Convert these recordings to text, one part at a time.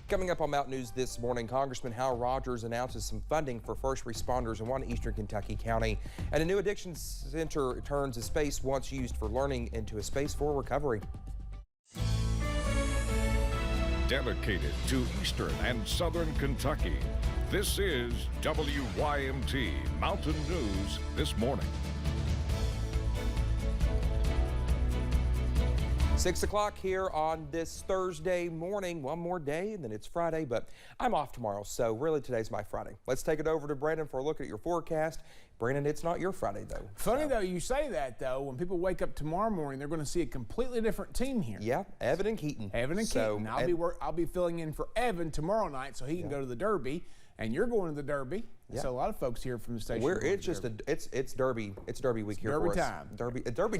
Coming up on Mountain News this morning, Congressman Hal Rogers announces some funding for first responders in one eastern Kentucky county. And a new addiction center turns a space once used for learning into a space for recovery. Dedicated to eastern and southern Kentucky, this is WYMT Mountain News this morning. 6 o'clock here on this Thursday morning. One more day and then it's Friday, but I'm off tomorrow, so really today's my Friday. Let's take it over to Brandon for a look at your forecast. Brandon, it's not your Friday though. Funny though you say that though. When people wake up tomorrow morning, they're going to see a completely different team here. Yeah, Evan and Keaton. Evan and Keaton. I'll be filling in for Evan tomorrow night so he can go to the Derby, and you're going to the Derby. Yeah. So a lot of folks here from the station. It's Derby. It's Derby week here for us. Derby time. Derby.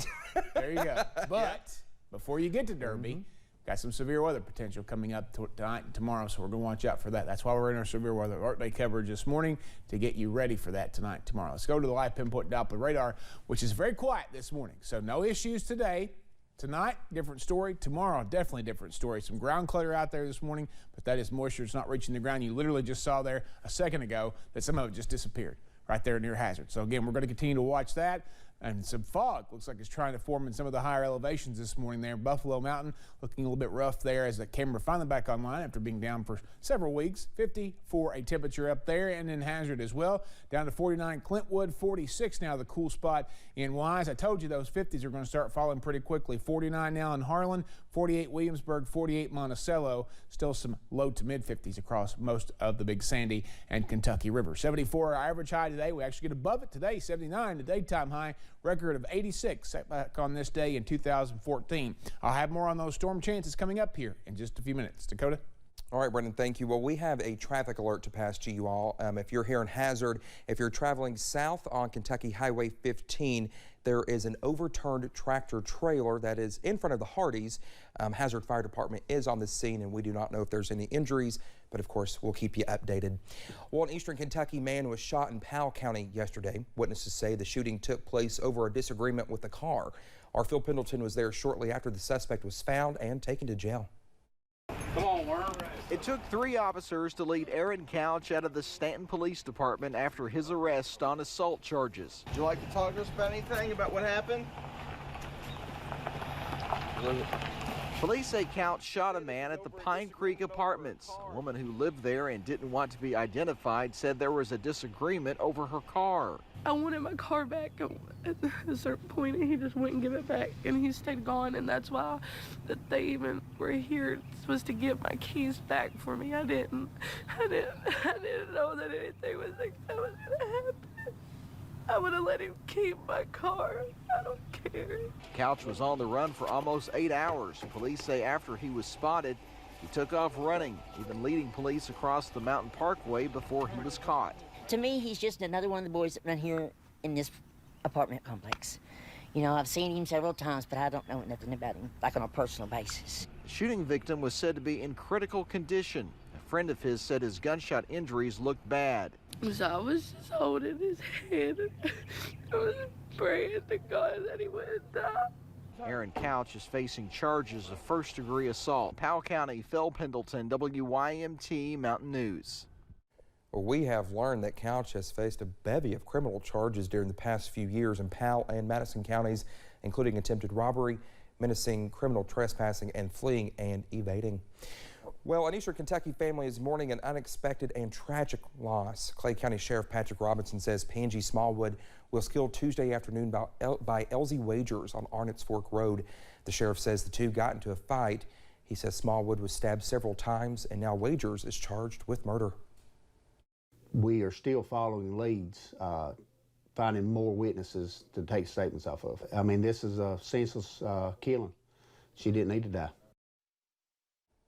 There you go. But before you get to Derby, got some severe weather potential coming up tonight and tomorrow, so we're going to watch out for that. That's why we're in our severe weather alert day coverage this morning to get you ready for that tonight and tomorrow. Let's go to the live Pinpoint Doppler radar, which is very quiet this morning. So no issues today. Tonight, different story. Tomorrow, definitely different story. Some ground clutter out there this morning, but that is moisture. It's not reaching the ground. You literally just saw there a second ago that some of it just disappeared right there near Hazard. So again, we're going to continue to watch that. And some fog looks like it's trying to form in some of the higher elevations this morning there. Buffalo Mountain looking a little bit rough there as the camera finally back online after being down for several weeks. 50 for a temperature up there, and in Hazard as well. Down to 49 Clintwood, 46 now the cool spot in Wise. I told you those 50s are going to start falling pretty quickly. 49 now in Harlan, 48 Williamsburg, 48 Monticello. Still some low to mid 50s across most of the Big Sandy and Kentucky River. 74 our average high today. We actually get above it today. 79 the daytime high. Record of 86 set back on this day in 2014. I'll have more on those storm chances coming up here in just a few minutes. Dakota? All right, Brendan, thank you. Well, we have a traffic alert to pass to you all. If you're here in Hazard, if you're traveling south on Kentucky Highway 15, there is an overturned tractor trailer that is in front of the Hardys. Hazard Fire Department is on the scene, and we do not know if there's any injuries, but of course, we'll keep you updated. Well, an eastern Kentucky man was shot in Powell County yesterday. Witnesses say the shooting took place over a disagreement with a car. Our Phil Pendleton was there shortly after the suspect was found and taken to jail. Come on, Worm. It took 3 officers to lead Aaron Couch out of the Stanton Police Department after his arrest on assault charges. Would you like to talk to us about anything about what happened? Police say Couch shot a man at the Pine Creek Apartments. A woman who lived there and didn't want to be identified said there was a disagreement over her car. I wanted my car back at a certain point, and he just wouldn't give it back, and he stayed gone, and that's why that they even were here, was to get my keys back for me. I didn't know that anything was like that was gonna happen. I would have let him keep my car. I don't care. Couch was on the run for almost 8 hours. Police say after he was spotted, he took off running, even leading police across the Mountain Parkway before he was caught. To me, he's just another one of the boys that run here in this apartment complex. You know, I've seen him several times, but I don't know nothing about him, like on a personal basis. The shooting victim was said to be in critical condition. A friend of his said his gunshot injuries looked bad. So I was just holding his hand, and I was praying to God that he wouldn't die. Aaron Couch is facing charges of first-degree assault. Powell County, Phil Pendleton, WYMT Mountain News. Well, we have learned that Couch has faced a bevy of criminal charges during the past few years in Powell and Madison counties, including attempted robbery, menacing, criminal trespassing, and fleeing and evading. Well, an eastern Kentucky family is mourning an unexpected and tragic loss. Clay County Sheriff Patrick Robinson says Pangie Smallwood was killed Tuesday afternoon by LZ Wagers on Arnott's Fork Road. The sheriff says the two got into a fight. He says Smallwood was stabbed several times, and now Wagers is charged with murder. We are still following leads, finding more witnesses to take statements off of. I mean, this is a senseless killing. She didn't need to die.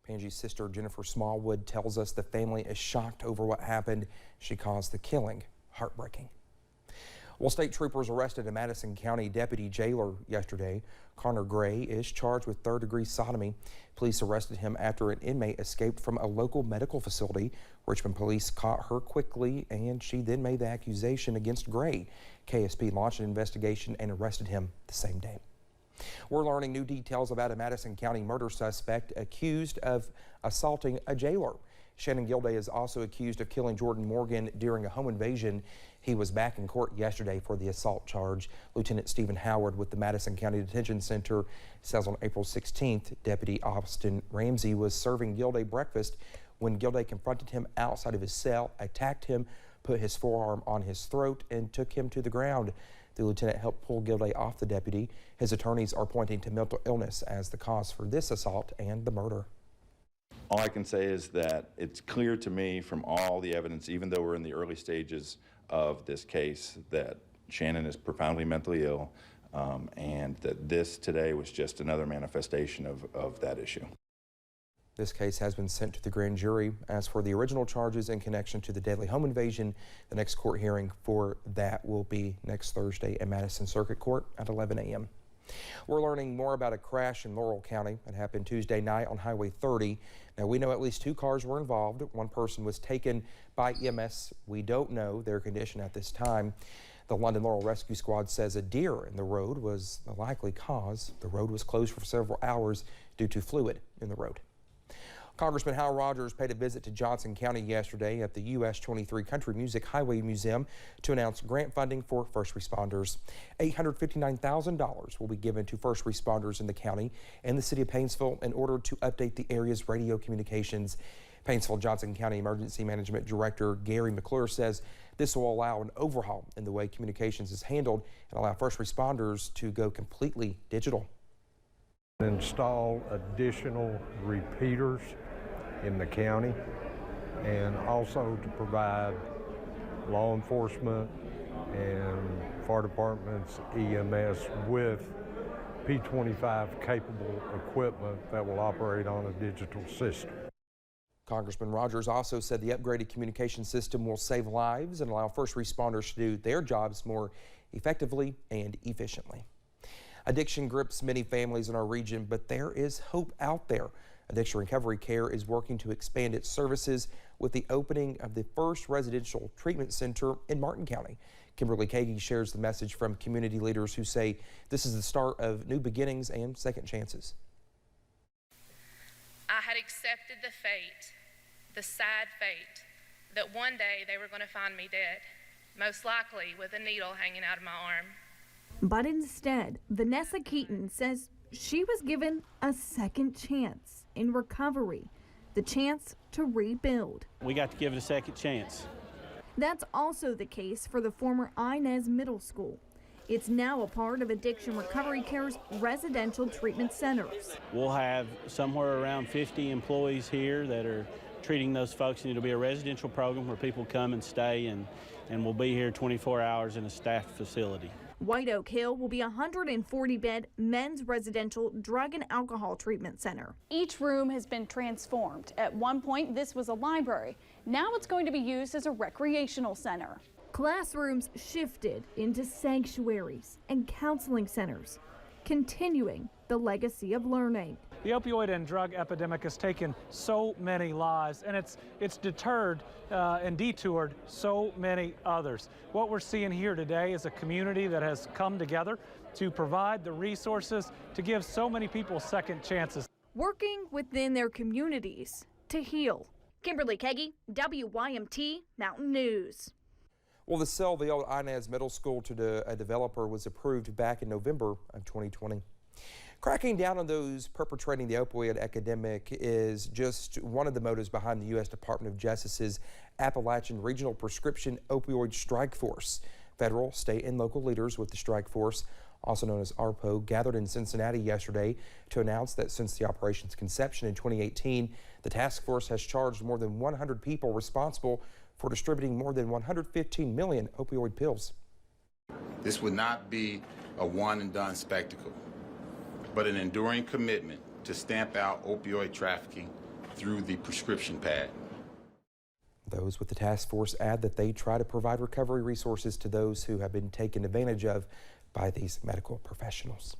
Pangie's sister, Jennifer Smallwood, tells us the family is shocked over what happened. She calls the killing heartbreaking. Well, state troopers arrested a Madison County deputy jailer yesterday. Connor Gray is charged with third-degree sodomy. Police arrested him after an inmate escaped from a local medical facility. Richmond police caught her quickly, and she then made the accusation against Gray. KSP launched an investigation and arrested him the same day. We're learning new details about a Madison County murder suspect accused of assaulting a jailer. Shannon Gilday is also accused of killing Jordan Morgan during a home invasion. He was back in court yesterday for the assault charge. Lieutenant Stephen Howard with the Madison County Detention Center says on April 16th, Deputy Austin Ramsey was serving Gilday breakfast when Gilday confronted him outside of his cell, attacked him, put his forearm on his throat, and took him to the ground. The lieutenant helped pull Gilday off the deputy. His attorneys are pointing to mental illness as the cause for this assault and the murder. All I can say is that it's clear to me from all the evidence, even though we're in the early stages of this case, that Shannon is profoundly mentally ill, and that this today was just another manifestation of that issue. This case has been sent to the grand jury. As for the original charges in connection to the deadly home invasion, the next court hearing for that will be next Thursday at Madison Circuit Court at 11 a.m. We're learning more about a crash in Laurel County that happened Tuesday night on Highway 30. Now, we know at least 2 cars were involved. One person was taken by EMS. We don't know their condition at this time. The London Laurel Rescue Squad says a deer in the road was the likely cause. The road was closed for several hours due to fluid in the road. Congressman Hal Rogers paid a visit to Johnson County yesterday at the US 23 Country Music Highway Museum to announce grant funding for first responders. $859,000 will be given to first responders in the county and the city of Painesville in order to update the area's radio communications. Painesville-Johnson County Emergency Management Director Gary McClure says this will allow an overhaul in the way communications is handled and allow first responders to go completely digital. Install additional repeaters in the county, and also to provide law enforcement and fire departments, EMS, with P25 capable equipment that will operate on a digital system. Congressman Rogers also said the upgraded communication system will save lives and allow first responders to do their jobs more effectively and efficiently. Addiction grips many families in our region, but there is hope out there. Addiction Recovery Care is working to expand its services with the opening of the first residential treatment center in Martin County. Kimberly Kagi shares the message from community leaders who say this is the start of new beginnings and second chances. I had accepted the fate, the sad fate, that one day they were going to find me dead, most likely with a needle hanging out of my arm. But instead, Vanessa Keaton says she was given a second chance in recovery, the chance to rebuild. We got to give it a second chance. That's also the case for the former Inez Middle School. It's now a part of Addiction Recovery Care's residential treatment centers. We'll have somewhere around 50 employees here that are treating those folks, and it'll be a residential program where people come and stay, and we'll be here 24 hours in a staffed facility. White Oak Hill will be a 140-bed men's residential drug and alcohol treatment center. Each room has been transformed. At one point, this was a library. Now it's going to be used as a recreational center. Classrooms shifted into sanctuaries and counseling centers, continuing the legacy of learning. The opioid and drug epidemic has taken so many lives, and it's deterred and detoured so many others. What we're seeing here today is a community that has come together to provide the resources to give so many people second chances. Working within their communities to heal. Kimberly Kagi, WYMT Mountain News. Well, the sale of the old Inez Middle School to a developer was approved back in November of 2020. Cracking down on those perpetrating the opioid epidemic is just one of the motives behind the U.S. Department of Justice's Appalachian Regional Prescription Opioid Strike Force. Federal, state, and local leaders with the strike force, also known as ARPO, gathered in Cincinnati yesterday to announce that since the operation's conception in 2018, the task force has charged more than 100 people responsible for distributing more than 115 million opioid pills. This would not be a one-and-done spectacle, but an enduring commitment to stamp out opioid trafficking through the prescription pad. Those with the task force add that they try to provide recovery resources to those who have been taken advantage of by these medical professionals.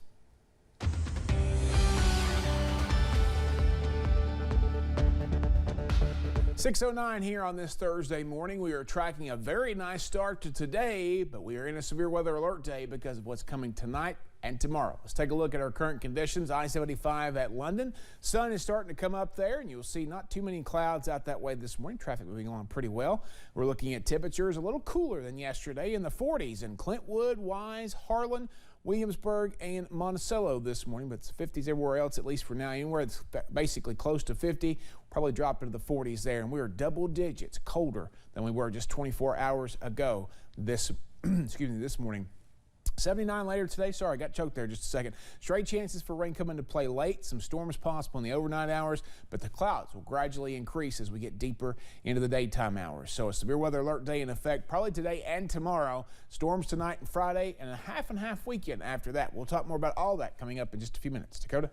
6:09 here on this Thursday morning. We are tracking a very nice start to today, but we are in a severe weather alert day because of what's coming tonight and tomorrow. Let's take a look at our current conditions. I-75 at London. Sun is starting to come up there, and you'll see not too many clouds out that way this morning. Traffic moving along pretty well. We're looking at temperatures a little cooler than yesterday in the 40s in Clintwood, Wise, Harlan, Williamsburg, and Monticello this morning, but it's 50s everywhere else, at least for now. Anywhere it's basically close to 50, probably drop into the 40s there, and we are double digits colder than we were just 24 hours ago this this morning. 79 later today. Sorry, I got choked there just a second. Straight chances for rain come into play late. Some storms possible in the overnight hours, but the clouds will gradually increase as we get deeper into the daytime hours. So a severe weather alert day in effect probably today and tomorrow. Storms tonight and Friday, and a half and half weekend after that. We'll talk more about all that coming up in just a few minutes. Dakota?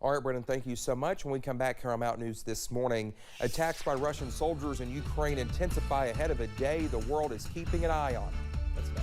All right, Brendan, thank you so much. When we come back here on Mountain News this morning, attacks by Russian soldiers in Ukraine intensify ahead of a day the world is keeping an eye on. Let's go.